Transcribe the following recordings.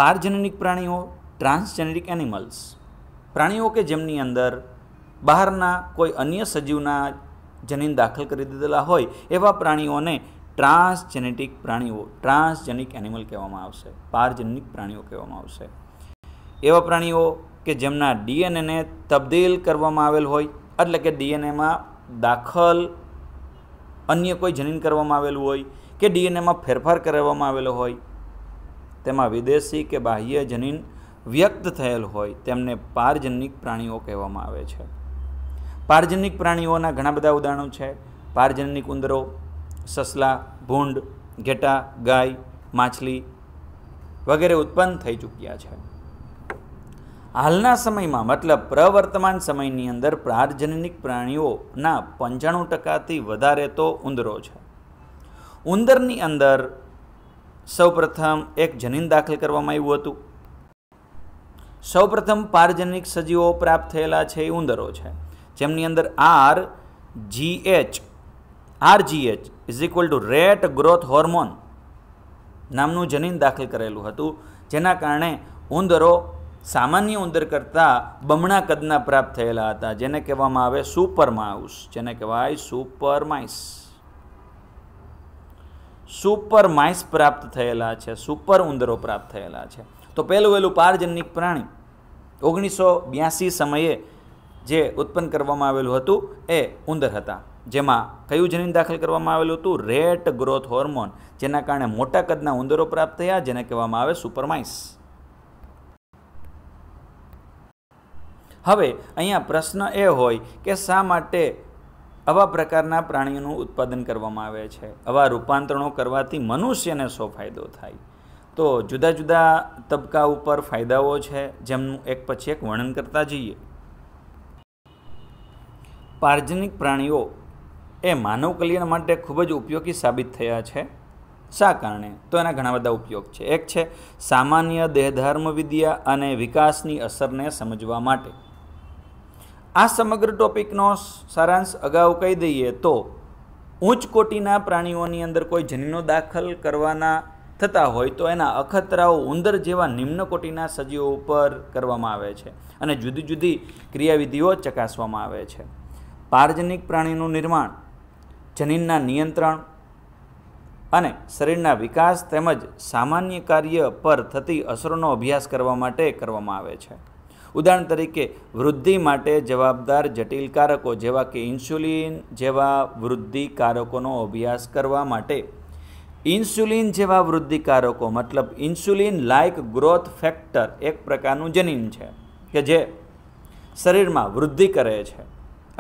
पारजननिक प्राणीओ ट्रांसजेनेरिक animals, प्राणीओ के Gemini अंदर बहारना कोई अन्य सजीवना जनीन दाखल करी दीधेला होय एवा प्राणीओने ट्रांसजेनेटिक प्राणीओ ट्रांसजेनिक एनिमल कहेवामां आवशे, पारजननिक प्राणीओ कहेवामां आवशे। एवा प्राणीओ के जेमना डीएनए ने तब्दील करवामां आवेल होय एटले के डीएनए में दाखल अन्य कोई जनीन करवामां आवेलुं होय के डीएनए में फेरफार करवामां आवेलो होय, तेमां विदेशी के बाह्य जनीन व्यक्त थयेल होय तेमने पारजननिक प्राणीओ कहेवामां आवे छे। पारजननिक प्राणीओना घणा बधा उदाहरणो छे। पारजननिक उंदरो, ससला, भूंड, घेटा, गाय, माछली वगैरह उत्पन्न थई चूक्या छे। हालना समयमां मतलब प्रवर्तमान समयनी अंदर पारजननिक प्राणीओना 95% थी वधारे तो उंदरो छे। उंदरनी अंदर सौप्रथम एक जनीन दाखल करवामां आव्युं हतुं। सौप्रथम पारजननिक सजीवो प्राप्त थयेला छे उंदरो छे, जेमनी अंदर RGH is equal to rat growth hormone नामनुं जनीन दाखल करेलुं हतुं, जेना कारणे उंदरो सामान्य उंदर करता बमणा कदना प्राप्त थयेला हता, जेने कहेवामां आवे सुपर माउस, जेने कहेवाय सुपर माइस। सुपर माइस प्राप्त थयेला छे, सुपर उंदरो प्राप्त थयेला छे। तो पहेलुं वहेलुं पारजननिक प्राणी 1982 समये जे उत्पन्न करवामां आवेलुं हतुं ए उंदर हता, जेमां कयुं जनीन दाखल करवामां आवेलुं हतुं? रेट ग्रोथ होर्मोन, जेना कारणे मोटा कदना उंदरो प्राप्त थया, जेने कहेवामां आवे सुपर माइस। हवे अहींया प्रश्न ए होय के शा माटे आवा प्रकारना प्राणीओनुं उत्पादन करवामां आवे छे, आवा रूपांतरणो करवाथी मनुष्यने शो फायदो थाय? तो जुदा जुदा तबका उपर फायदाओ छे, जेमनुं एक पछी एक वर्णन करता जईए। पारजनिक प्राणीओ ए मानव कल्याण माटे खूब ज उपयोगी साबित थया छे। शा कारणे? तो एना घणा बधा उपयोग छे। एक छे सामान्य देहधर्म विद्या अने विकासनी असरने समजवा माटे। आ समग्र टॉपिकनो सारांश अगाऊ कही दईए तो उच्च कोटीना प्राणीओनी अंदर कोई जनीनो दाखल करवाना थता होय तो एना अखतराओ उंदर जेवा निम्न कोटीना सजीवो पर करवामां आवे छे अने जुदी जुदी क्रियाविधिओ चकासवामां आवे छे। पारजनिक प्राणीनुं निर्माण जनीनना नियंत्रण अने शरीरना विकास तेमज सामान्य कार्य पर थती असरोनो अभ्यास करवा माटे करवामां आवे छे। उदाहरण तरीके वृद्धि माटे जवाबदार जटिल कारको जेवा के इन्सुलिन जेवा वृद्धि कारकोनो अभ्यास करवा माटे इन्सुलिन जेवा वृद्धि कारको मतलब इन्सुलिन लाइक ग्रोथ फैक्टर एक प्रकारनुं जनीन छे के जे शरीरमां वृद्धि करे छे,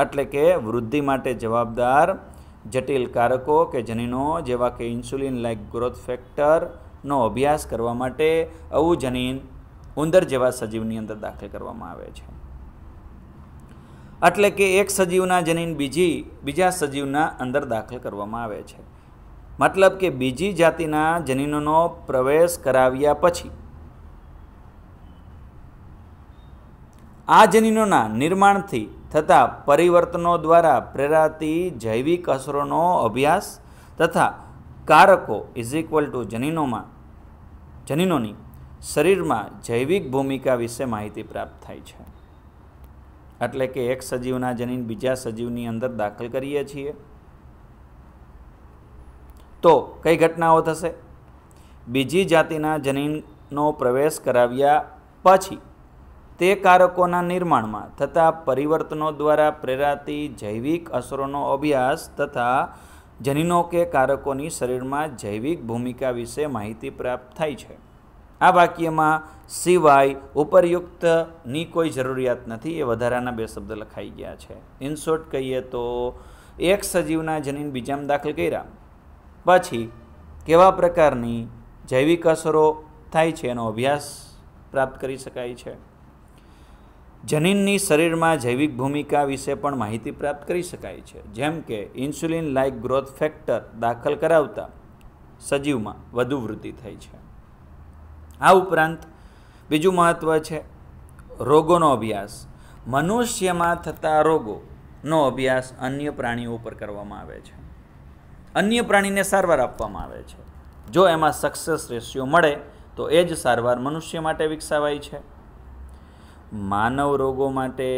एटले के वृद्धि माटे जवाबदार जटिल कारको के जनीनो जेवा के इन्सुलिन लाइक ग्रोथ फैक्टर नो अभ्यास करवा माटे आवुं जनीन उंदर जेवा सजीवनी अंदर दाखल करवामां आवे छे। एटले के एक सजीवना जनीन बीजा सजीवना अंदर दाखल करवामां आवे छे, मतलब के बीजी जातिना जनीनोनो प्रवेश कराव्या पछी आ जनीनोना निर्माणथी थता परिवर्तनों द्वारा प्रेराती जैविक असरोनो अभ्यास तथा कारको इज इक्वल टू जनीनोनी शरीर में जैविक भूमिका विषे माहिती प्राप्त थाय छे। एटले के एक सजीवना जनीन बीजा सजीवनी अंदर दाखल करीए छीए तो कई घटनाओ थशे? बीजी जातिना जनीननो प्रवेश कराव्या पछी ते कारकोना निर्माणमां थता परिवर्तनों द्वारा प्रेराती जैविक असरोनो अभ्यास तथा जनीनो के कारकोनी शरीरमां जैविक भूमिका विषे माहिती प्राप्त थाय छे। आ वाक्यमां सिवाय उपरयुक्तनी कोई जरूरियात नहीं, ए वधाराना बे शब्द लखाई गया है। इन शॉर्ट कहीए तो एक सजीवना जनीन बीजामां दाखल कर्या पछी केवा प्रकारनी जैविक असरो थाय छे एनो अभ्यास प्राप्त करी शकाय छे। जनीननी शरीरमां जैविक भूमिका विषे पण माहिती प्राप्त करी शकाय छे, जेम के इन्सुलिन लाइक ग्रोथ फैक्टर दाखल करावता सजीवमां वधु वृद्धि थाय छे। आ उपरांत बीजું महत्व है रोगोनो अभ्यास। मनुष्यमां थता रोगोनो अभ्यास अन्य प्राणीओ पर करवामां आवे छे। अन्य प्राणीने सारवार आपवामां आवे छे। जो एमां सक्सेस रेशियो मळे તો એ જ સારવાર મનુષ્ય માટે વિકસાવાઈ છે. માનવ રોગો માટે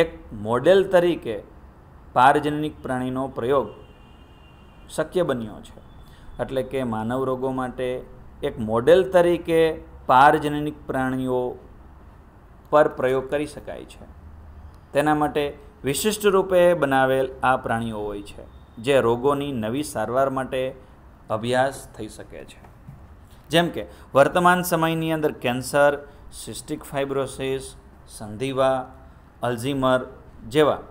એક મોડેલ તરીકે પારજનનિક પ્રાણીનો પ્રયોગ શક્ય બન્યો છે. એટલે કે માનવ રોગો માટે એક મોડેલ તરીકે પારજનનિક પ્રાણીઓ પર પ્રયોગ કરી શકાય છે. તેના માટે વિશિષ્ટ રૂપે બનાવેલ આ પ્રાણીઓ હોય છે, જે રોગોની નવી સારવાર માટે અભ્યાસ થઈ શકે છે. જેમ કે વર્તમાન સમયની અંદર કેન્સર, સિસ્ટિક ફાઇબ્રોસિસ, સંધિવા, અલ્ઝીમર જેવા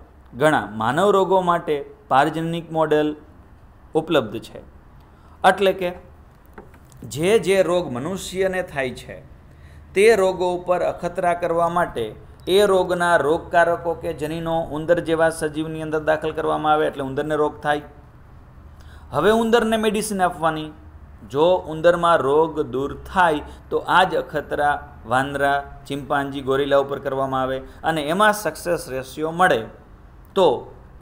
ઘણા માનવ રોગો માટે પારજનનિક મોડેલ ઉપલબ્ધ છે. એટલે કે જે રોગ મનુષ્યને થાય છે તે રોગો ઉપર અખતરા કરવા માટે એ રોગના રોગકારકો કે જનીનો ઉંદર જેવા સજીવની અંદર દાખલ કરવામાં આવે એટલે ઉંદરને રોગ થાય. હવે ઉંદરને મેડિસિન આપવાની, જો ઉંદરમાં રોગ દૂર થાય તો આ જ અખતરા વાંદરા, ચિમ્પાન્જી, ગોરીલા ઉપર કરવામાં આવે અને એમાં સક્સેસ રેશિયો મળે તો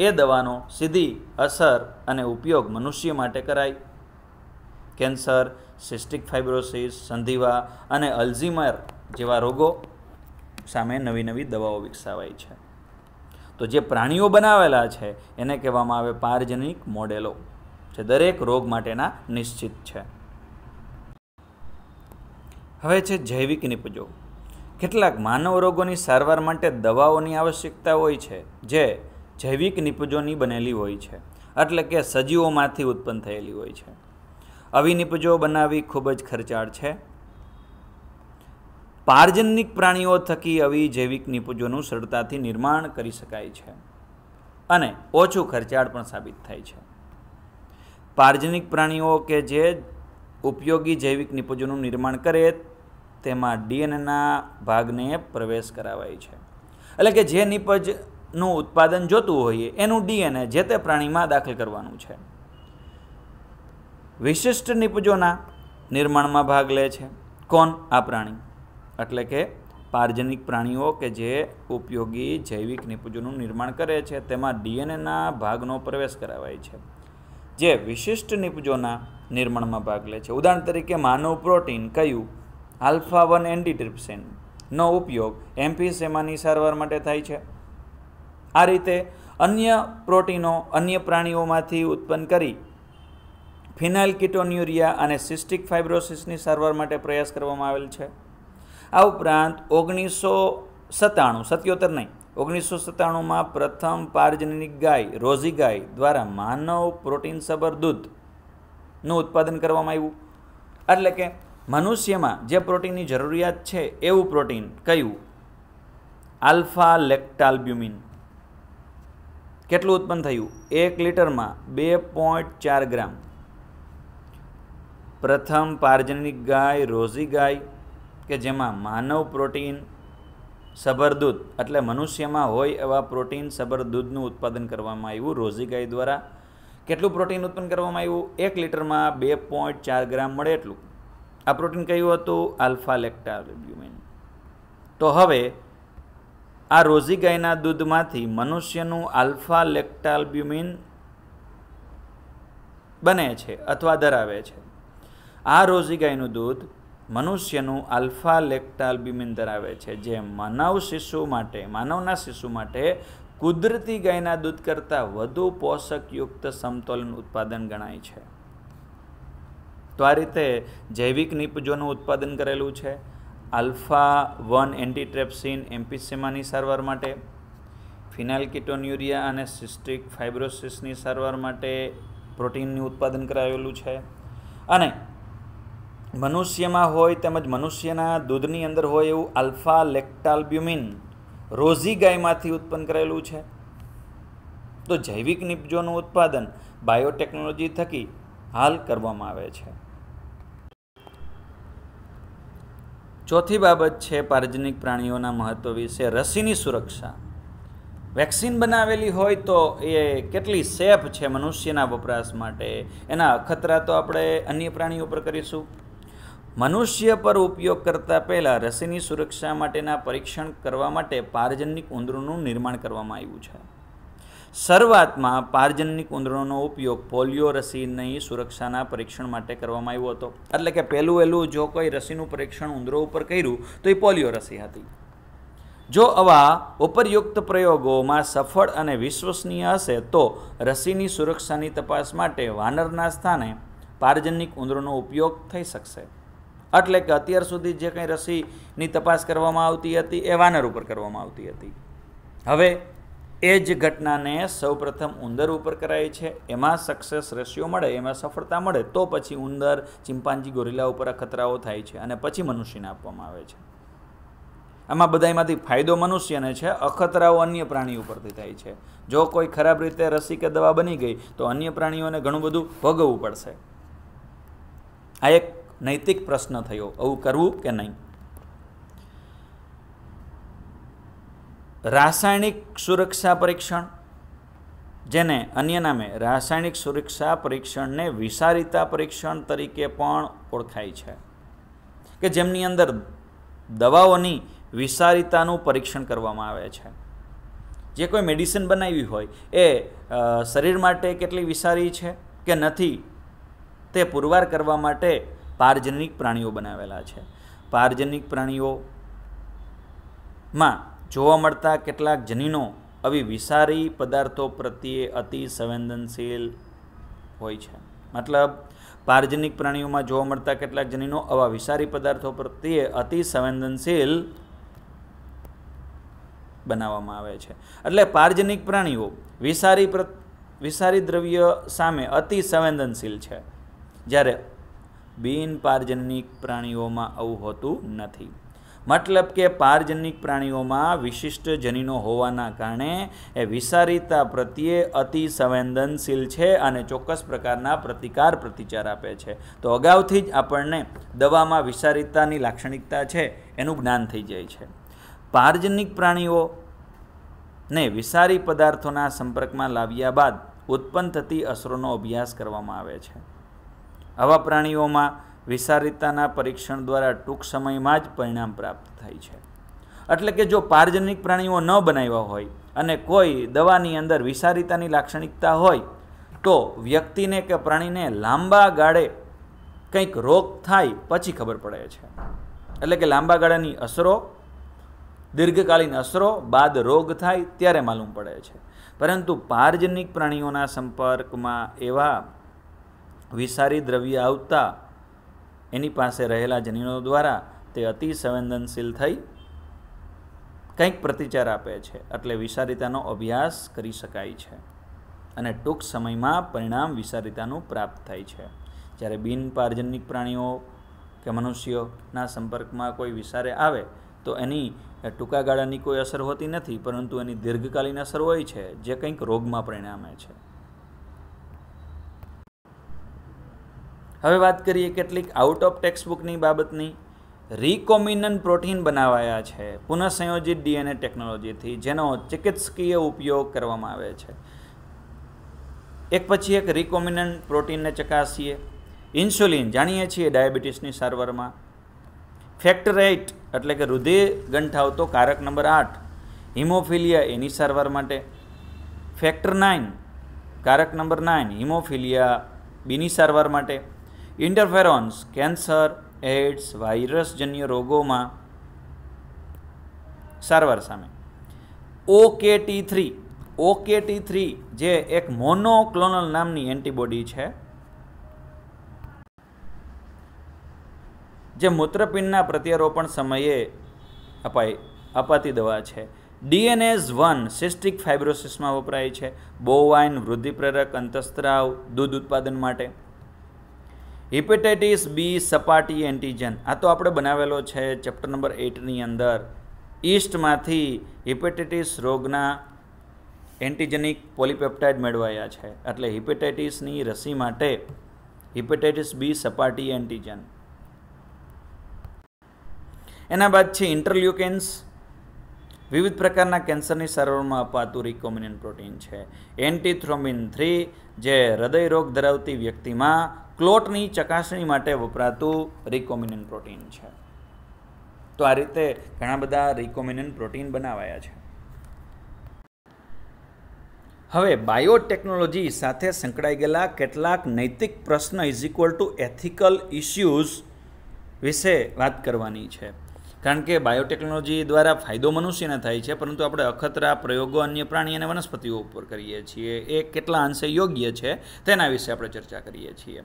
એ દવાનો સીધી અસર અને ઉપયોગ મનુષ્ય માટે કરાય. કેન્સર, સિસ્ટિક ફાઇબ્રોસિસ, સંધિવા અને અલ્ઝીમર જેવા રોગો સામે નવી નવી દવાઓ વિકસાવાય છે. તો જે પ્રાણીઓ બનાવેલા છે એને કહેવામાં આવે પારજનનિક મોડેલો, જે દરેક રોગ માટેના નિશ્ચિત છે. હવે છે જૈવિક નિપજો. કેટલાક માનવ રોગોની સારવાર માટે દવાઓની આવશ્યકતા હોય છે જે જૈવિક નિપજોની બનેલી હોય છે, એટલે કે સજીવોમાંથી ઉત્પન્ન થયેલી હોય છે. આવી નિપજો બનાવવી ખૂબ જ ખર્ચાળ છે. પારજનનિક પ્રાણીઓ થકી આવી જૈવિક નિપજોનું સરળતાથી નિર્માણ કરી શકાય છે અને ઓછું ખર્ચાળ પણ સાબિત થાય છે. પારજનિક પ્રાણીઓ કે જે ઉપયોગી જૈવિક નિપજોનું નિર્માણ કરે તેમાં ડીએનએના ભાગને પ્રવેશ કરાવાય છે. એટલે કે જે નિપજનું ઉત્પાદન જોતું હોય એનું ડીએનએ જે તે પ્રાણીમાં દાખલ કરવાનું છે. વિશિષ્ટ નિપજોના નિર્માણમાં ભાગ લે છે કોણ? આ પ્રાણી. એટલે કે પારજનિક પ્રાણીઓ કે જે ઉપયોગી જૈવિક નિપજોનું નિર્માણ કરે છે તેમાં ડીએનએના ભાગનો પ્રવેશ કરાવાય છે, જે વિશિષ્ટ નિપજોના નિર્માણમાં ભાગ લે છે. ઉદાહરણ તરીકે માનવ પ્રોટીન કયું? આલ્ફા-1 એન્ટીટ્રિપ્સિન નો ઉપયોગ એમ્ફીસેમાની સારવાર માટે થાય છે. આ રીતે અન્ય પ્રોટીનો અન્ય પ્રાણીઓમાંથી ઉત્પન્ન કરી ફિનાઇલકીટોન્યુરિયા અને સિસ્ટિક ફાઇબ્રોસિસની સારવાર માટે પ્રયાસ કરવામાં આવેલ છે. આ ઉપરાંત 1997માં પ્રથમ પારજનનિક ગાય રોઝી ગાય દ્વારા માનવ પ્રોટીન સભર દૂધનું ઉત્પાદન કરવામાં આવ્યું. એટલે કે મનુષ્યમાં જે પ્રોટીનની જરૂરિયાત છે એવું પ્રોટીન કયું? આલ્ફા લેક્ટાલ્બ્યુમિન. કેટલું ઉત્પન્ન થયું? 1 લીટરમાં 2.4 ગ્રામ. પ્રથમ પારજનનિક ગાય રોઝી ગાય કે જેમાં માનવ પ્રોટીન સભર દૂધ એટલે મનુષ્યમાં હોય એવા પ્રોટીન સભર દૂધનું ઉત્પાદન કરવામાં આવ્યું રોઝી ગાય દ્વારા. કેટલું પ્રોટીન ઉત્પન્ન કરવામાં આવ્યું? 1 લીટરમાં 2.4 ગ્રામ મળે એટલું. આ પ્રોટીન કયું હતું? આલ્ફા લેક્ટાલ્બ્યુમિન. તો હવે આ રોઝી ગાયના દૂધમાંથી મનુષ્યનું આલ્ફા લેક્ટાલ્બ્યુમિન બને છે અથવા ધરાવે છે. આ રોઝી ગાયનું દૂધ મનુષ્યનું આલ્ફા લેક્ટાલ્બ્યુમિન ધરાવે છે, જે માનવના શિશુ માટે કુદરતી ગાયના દૂધ કરતાં વધુ પોષકયુક્ત સમતોલન ઉત્પાદન ગણાય છે. તો આ રીતે જૈવિક નિપજોનું ઉત્પાદન કરેલું છે. આલ્ફા-1 એન્ટીટ્રેપ્સિન એમ્ફીસેમાની સારવાર માટે, ફિનાઇલકીટોન્યુરિયા અને સિસ્ટિક ફાઇબ્રોસિસની સારવાર માટે પ્રોટીનનું ઉત્પાદન કરાવેલું છે. અને મનુષ્યમાં હોય તેમજ મનુષ્યના દૂધની અંદર હોય એવું આલ્ફા લેક્ટાલ્બ્યુમિન રોઝી ગાયમાંથી ઉત્પન્ન કરેલું છે. તો જૈવિક નિપજોનું ઉત્પાદન બાયોટેકનોલોજી થકી હાલ કરવામાં આવે છે. ચોથી બાબત છે પારજનિક પ્રાણીઓના મહત્વ વિશે રસીની સુરક્ષા. વેક્સિન બનાવેલી હોય તો એ કેટલી સેફ છે મનુષ્યના વપરાશ માટે, એના અખતરા તો આપણે અન્ય પ્રાણીઓ પર કરીશું. મનુષ્ય પર ઉપયોગ કરતાં પહેલાં રસીની સુરક્ષા માટેના પરીક્ષણ કરવા માટે પારજનિક ઉંદરોનું નિર્માણ કરવામાં આવ્યું છે. શરૂઆતમાં પારજનનિક ઉંદરોનો ઉપયોગ પોલિયો રસીની સુરક્ષાના પરીક્ષણ માટે કરવામાં આવ્યો હતો. એટલે કે પહેલું જો કોઈ રસીનું પરીક્ષણ ઉંદરો ઉપર કર્યું તો એ પોલિયો રસી હતી. જો આવા ઉપરયુક્ત પ્રયોગોમાં સફળ અને વિશ્વસનીય હશે તો રસીની સુરક્ષાની તપાસ માટે વાનરના સ્થાને પારજનનિક ઉંદરોનો ઉપયોગ થઈ શકશે. એટલે કે અત્યાર સુધી જે કંઈ રસીની તપાસ કરવામાં આવતી હતી એ વાનર ઉપર કરવામાં આવતી હતી. હવે એ જ ઘટનાને સૌપ્રથમ ઉંદર ઉપર કરાય છે. એમાં સક્સેસ રેશિયો મળે, એમાં સફળતા મળે તો પછી ઉંદર, ચિમ્પાન્જી, ગોરિલા ઉપર અખતરાઓ થાય છે અને પછી મનુષ્યને આપવામાં આવે છે. આમાં બધામાંથી ફાયદો મનુષ્યને છે, અખતરાઓ અન્ય પ્રાણી ઉપરથી થાય છે. જો કોઈ ખરાબ રીતે રસી કે દવા બની ગઈ તો અન્ય પ્રાણીઓને ઘણું બધું ભોગવવું પડશે. આ એક નૈતિક પ્રશ્ન થયો, આવું કરવું કે નહીં. રાસાયણિક સુરક્ષા પરીક્ષણ, જેને અન્ય નામે રાસાયણિક સુરક્ષા પરીક્ષણને વિષારીતા પરીક્ષણ તરીકે પણ ઓળખાય છે, કે જેમની અંદર દવાઓની વિષારીતાનું પરીક્ષણ કરવામાં આવે છે. જે કોઈ મેડિસિન બનાવી હોય એ શરીર માટે કેટલી વિષારી છે કે નથી તે પુરવાર કરવા માટે પારજનનિક પ્રાણીઓ બનાવેલા છે. પારજનનિક પ્રાણીઓમાં જોવા મળતા કેટલાક જનીનો આવી વિષારી પદાર્થો પ્રત્યે અતિ સંવેદનશીલ હોય છે. મતલબ પારજનનિક પ્રાણીઓમાં જોવા મળતા કેટલાક જનીનો આવા વિષારી પદાર્થો પ્રત્યે અતિ સંવેદનશીલ બનાવવામાં આવે છે. એટલે પારજનનિક પ્રાણીઓ વિષારી દ્રવ્ય સામે અતિ સંવેદનશીલ છે, જ્યારે બિન પારજનનિક પ્રાણીઓમાં આવું હોતું નથી. મતલબ કે પારજનનિક પ્રાણીઓમાં વિશિષ્ટ જનીનો હોવાના કારણે એ વિષારીતા પ્રત્યે અતિ સંવેદનશીલ છે અને ચોક્કસ પ્રકારના પ્રતિચાર આપે છે. તો અગાઉથી જ આપણને દવામાં વિષારીતાની લાક્ષણિકતા છે એનું જ્ઞાન થઈ જાય છે. પારજનનિક પ્રાણીઓને વિષારી પદાર્થોના સંપર્કમાં લાવ્યા બાદ ઉત્પન્ન થતી અસરોનો અભ્યાસ કરવામાં આવે છે. આવા પ્રાણીઓમાં વિષારીતાના પરીક્ષણ દ્વારા ટૂંક સમયમાં જ પરિણામ પ્રાપ્ત થાય છે. એટલે કે જો પારજનનિક પ્રાણીઓ ન બનાવ્યા હોય અને કોઈ દવાની અંદર વિષારીતાની લાક્ષણિકતા હોય તો વ્યક્તિને કે પ્રાણીને લાંબા ગાળે કંઈક રોગ થાય પછી ખબર પડે છે. એટલે કે લાંબા ગાળાની અસરો, દીર્ઘકાલીન અસરો બાદ રોગ થાય ત્યારે માલુમ પડે છે. પરંતુ પારજનનિક પ્રાણીઓના સંપર્કમાં એવા વિષારી દ્રવ્ય આવતા એની પાસે રહેલા જનીનો દ્વારા તે અતિ સંવેદનશીલ થઈ કંઈક પ્રતિચાર આપે છે. એટલે વિષારીતાનો અભ્યાસ કરી શકાય છે અને ટૂંક સમયમાં પરિણામ વિષારીતાનું પ્રાપ્ત થાય છે. જ્યારે બિન પારજનનિક પ્રાણીઓ કે મનુષ્યોના સંપર્કમાં કોઈ વિષારે આવે તો એની ટૂંકા ગાળાની કોઈ અસર હોતી નથી, પરંતુ એની દીર્ઘકાલીન અસર હોય છે જે કંઈક રોગમાં પરિણામે છે. હવે વાત કરીએ કેટલીક આઉટ ઓફ ટેક્સ્ટબુકની બાબતની. રિકોમ્બિનન્ટ પ્રોટીન બનાવાયા છે પુનઃસંયોજિત ડીએનએ ટેકનોલોજીથી, જેનો ચિકિત્સકીય ઉપયોગ કરવામાં આવે છે. એક પછી એક રિકોમ્બિનન્ટ પ્રોટીનને ચકાસીએ. ઇન્સ્યુલિન જાણીએ છીએ ડાયાબિટીસની સારવારમાં. ફેક્ટર 8 એટલે કે હૃદય ગંઠાવતો કારક નંબર 8 હિમોફિલિયા એની સારવાર માટે. ફેક્ટર 9 કારક નંબર 9 હિમોફિલિયા બીની સારવાર માટે. ઇન્ટરફેરોન્સ કેન્સર, એડ્સ, વાયરસજન્ય રોગોમાં સારવાર સામે. OKT3 જે એક મોનોક્લોનલ નામની એન્ટીબોડી છે જે મૂત્રપિંડના પ્રત્યારોપણ સમયે અપાતી દવા છે. DNase-1 સિસ્ટિક ફાઇબ્રોસિસમાં વપરાય છે. બોવાઇન વૃદ્ધિપ્રેરક અંતઃસ્ત્રાવ દૂધ ઉત્પાદન માટે. હિપેટાઇટિસ બી સપાટી એન્ટીજન, આ તો આપણે બનાવેલો છે ચેપ્ટર નંબર 8ની અંદર. ઈસ્ટમાંથી હિપેટાઇટિસ રોગના એન્ટીજેનિક પોલીપેપ્ટાઇડ મેળવાયા છે. એટલે હિપેટાઇટિસની રસી માટે હિપેટાઇટિસ બી સપાટી એન્ટીજન. એના બાદ છે ઇન્ટરલ્યુકેન્સ, વિવિધ પ્રકારના કેન્સરની સારવારમાં અપાતું રિકોમ્બિનન્ટ પ્રોટીન છે. એન્ટીથ્રોમ્બિન 3 જે હૃદય રોગ ધરાવતી વ્યક્તિમાં ક્લોટની ચકાસણી માટે વપરાતું રિકોમ્બિનન્ટ પ્રોટીન છે. તો આ રીતે ઘણા બધા રિકોમ્બિનન્ટ પ્રોટીન બનાવાયા છે. હવે બાયોટેકનોલોજી સાથે સંકળાઈ ગયેલા કેટલાક નૈતિક પ્રશ્ન એથિકલ ઇસ્યુઝ વિશે વાત કરવાની છે. કારણ કે બાયોટેકનોલોજી દ્વારા ફાયદો મનુષ્યને થાય છે, પરંતુ આપણે અખતરા પ્રયોગો અન્ય પ્રાણી અને વનસ્પતિઓ ઉપર કરીએ છીએ. એ કેટલા અંશે યોગ્ય છે તેના વિશે આપણે ચર્ચા કરીએ છીએ.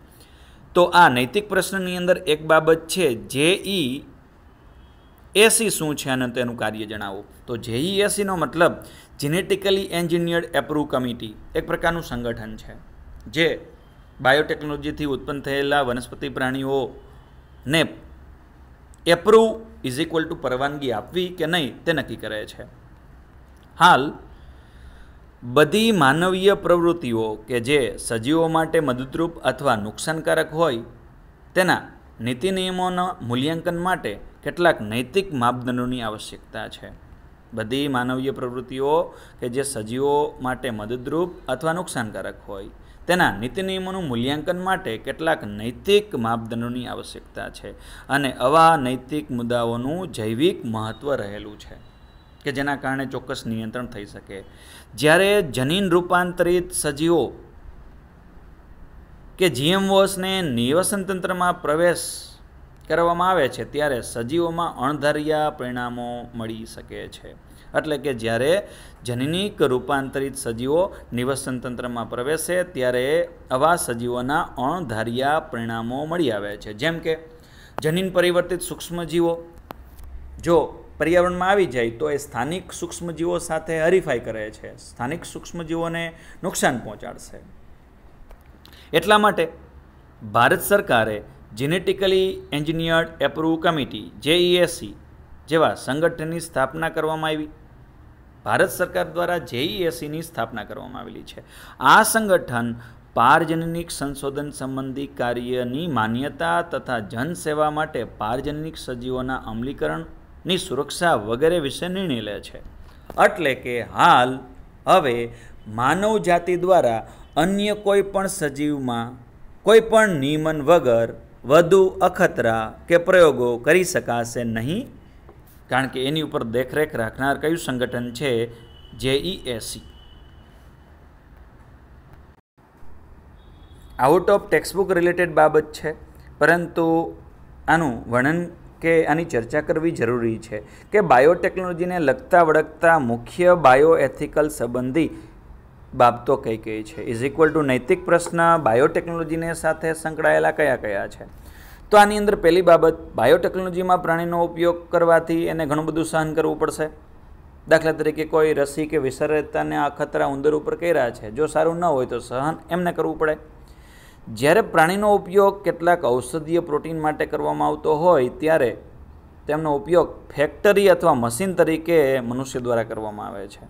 તો આ નૈતિક પ્રશ્નની અંદર એક બાબત છે JEAC શું છે અને તેનું કાર્ય જણાવો. તો JEACનો મતલબ જેનેટિકલી એન્જિનિયર્ડ એપ્રૂવ કમિટી, એક પ્રકારનું સંગઠન છે જે બાયોટેકનોલોજીથી ઉત્પન્ન થયેલા વનસ્પતિ પ્રાણીઓને એપ્રૂવ પરવાનગી આપવી કે નહીં તે નક્કી કરે છે. હાલ બધી માનવીય પ્રવૃત્તિઓ કે જે સજીવો માટે મદદરૂપ અથવા નુકસાનકારક હોય તેના નીતિ નિયમોના મૂલ્યાંકન માટે કેટલાક નૈતિક માપદંડોની આવશ્યકતા છે. બધી માનવીય પ્રવૃત્તિઓ કે જે સજીવો માટે મદદરૂપ અથવા નુકસાનકારક હોય તેના નીતિ નિયમોનું મૂલ્યાંકન માટે કેટલાક નૈતિક માપદંડોની આવશ્યકતા છે. અને આવા નૈતિક મુદ્દાઓનું જૈવિક મહત્ત્વ રહેલું છે કે જેના કારણે ચોક્કસ નિયંત્રણ થઈ શકે. જ્યારે જનીન રૂપાંતરિત સજીવો કે GMOsને નિવસન તંત્રમાં પ્રવેશ કરવામાં આવે છે ત્યારે સજીવોમાં અણધાર્યા પરિણામો મળી શકે છે. એટલે કે જ્યારે જનીનિક રૂપાંતરિત સજીવો નિવસન તંત્રમાં પ્રવેશે ત્યારે આવા સજીવોના અણધાર્યા પરિણામો મળી આવે છે. જેમ કે જનીન પરિવર્તિત સૂક્ષ્મજીવો જો પર્યાવરણમાં આવી જાય તો એ સ્થાનિક સૂક્ષ્મજીવો સાથે હરીફાઈ કરે છે, સ્થાનિક સૂક્ષ્મજીવોને નુકસાન પહોંચાડશે. એટલા માટે ભારત સરકારે genetically engineered approve committee JEAC જેવા સંગઠનની સ્થાપના કરવામાં આવી. ભારત સરકાર દ્વારા JEACની સ્થાપના કરવામાં આવેલી છે. આ સંગઠન પારજનનિક સંશોધન સંબંધી કાર્યની માન્યતા તથા જનસેવા માટે પારજનનિક સજીવોના અમલીકરણની સુરક્ષા વગેરે વિશે નિર્ણય લે છે. એટલે કે હાલ હવે માનવ જાતિ દ્વારા અન્ય કોઈ પણ સજીવમાં કોઈ પણ નિયમન વગર વધુ અખતરા કે પ્રયોગો કરી શકાશે નહીં, કારણ કે એની ઉપર દેખરેખ રાખનાર કયું સંગઠન છે? JEAC. Out of textbook related બાબત છે, પરંતુ આનું વર્ણન કે આની ચર્ચા કરવી જરૂરી છે કે બાયોટેકનોલોજીને લગતા વળગતા મુખ્ય બાયોએથિકલ સંબંધી બાબતો કઈ કઈ છે. નૈતિક પ્રશ્ન બાયોટેકનોલોજીને સાથે સંકળાયેલા કયા કયા છે? તો આની અંદર પહેલી બાબત, બાયોટેકનોલોજીમાં પ્રાણીનો ઉપયોગ કરવાથી એને ઘણું બધું સહન કરવું પડશે. દાખલા તરીકે કોઈ રસી કે વિષરતાને અખતરા ઉંદર ઉપર કર્યા છે, જો સારું ન હોય તો સહન એમને કરવું પડે. જ્યારે પ્રાણીનો ઉપયોગ કેટલાક ઔષધીય પ્રોટીન માટે કરવામાં આવતો હોય ત્યારે તેમનો ઉપયોગ ફેક્ટરી અથવા મશીન તરીકે મનુષ્ય દ્વારા કરવામાં આવે છે.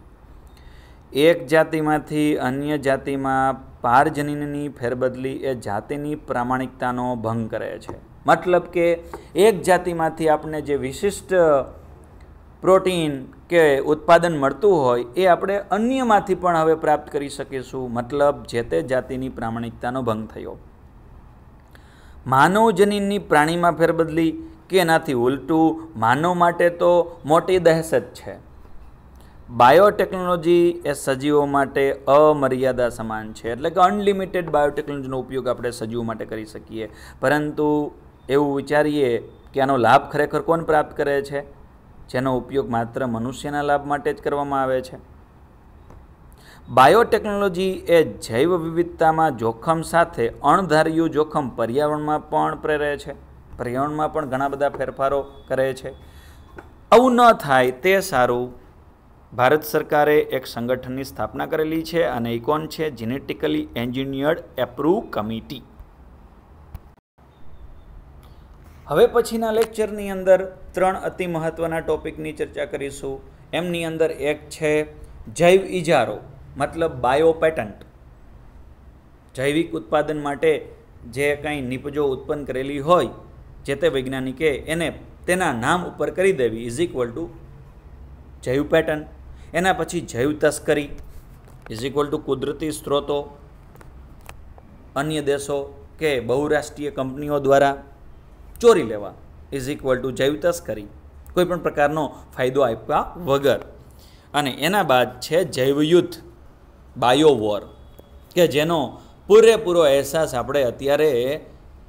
એક જાતિમાંથી અન્ય જાતિમાં પારજનીનની ફેરબદલી એ જાતિની પ્રામાણિકતાનો ભંગ કરે છે. મતલબ કે એક જાતિમાંથી આપણને જે વિશિષ્ટ પ્રોટીન કે ઉત્પાદન મળતું હોય એ આપણે અન્યમાંથી પણ હવે પ્રાપ્ત કરી શકીશું. મતલબ જે તે જાતિની પ્રામાણિકતાનો ભંગ થયો. માનવ જનીનની પ્રાણીમાં ફેરબદલી કે એનાથી ઉલટું માનવ માટે તો મોટી દહેશત છે. બાયોટેકનોલોજી એ સજીવો માટે અમર્યાદા સમાન છે, એટલે કે અનલિમિટેડ બાયોટેકનોલોજીનો ઉપયોગ આપણે સજીવો માટે કરી શકીએ. પરંતુ એવું વિચારીએ કે આનો લાભ ખરેખર કોણ પ્રાપ્ત કરે છે? જેનો ઉપયોગ માત્ર મનુષ્યના લાભ માટે જ કરવામાં આવે છે. બાયોટેકનોલોજી એ જૈવ વિવિધતામાં જોખમ સાથે અણધાર્યું જોખમ પર્યાવરણમાં પણ પ્રેરે છે. પર્યાવરણમાં પણ ઘણા બધા ફેરફારો કરે છે. આવું ન થાય તે સારું. ભારત સરકારે એક સંગઠનની સ્થાપના કરેલી છે અને એ કોણ છે? Genetically engineered approve committee. હવે પછીના લેક્ચરની અંદર 3 અતિ મહત્વના ટોપિકની ચર્ચા કરીશું. એમની અંદર એક છે જૈવ ઇજારો, મતલબ બાયો પેટન્ટ. જૈવિક ઉત્પાદન માટે જે કંઈ નિપજો ઉત્પન્ન કરેલી હોય જે તે વૈજ્ઞાનિકે એને તેના નામ ઉપર કરી દેવી જૈવ પેટન્ટ. એના પછી જૈવ તસ્કરી કુદરતી સ્ત્રોતો અન્ય દેશો કે બહુરાષ્ટ્રીય કંપનીઓ દ્વારા ચોરી લેવા જૈવ તસ્કરી, કોઈ પણ પ્રકારનો ફાયદો આપ્યા વગર. અને એના બાદ છે જૈવ યુદ્ધ. બાયોવોર, કે જેનો પૂરેપૂરો અહેસાસ આપણે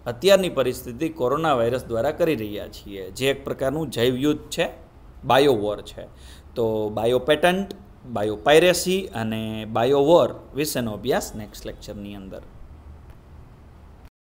અત્યારની પરિસ્થિતિ કોરોના વાયરસ દ્વારા કરી રહ્યા છીએ, જે એક પ્રકારનું જૈવયુદ્ધ છે, બાયોવોર છે. તો બાયોપેટન્ટ, બાયોપાયરેસી અને બાયોવોર વિશેનો અભ્યાસ નેક્સ્ટ લેક્ચરની અંદર.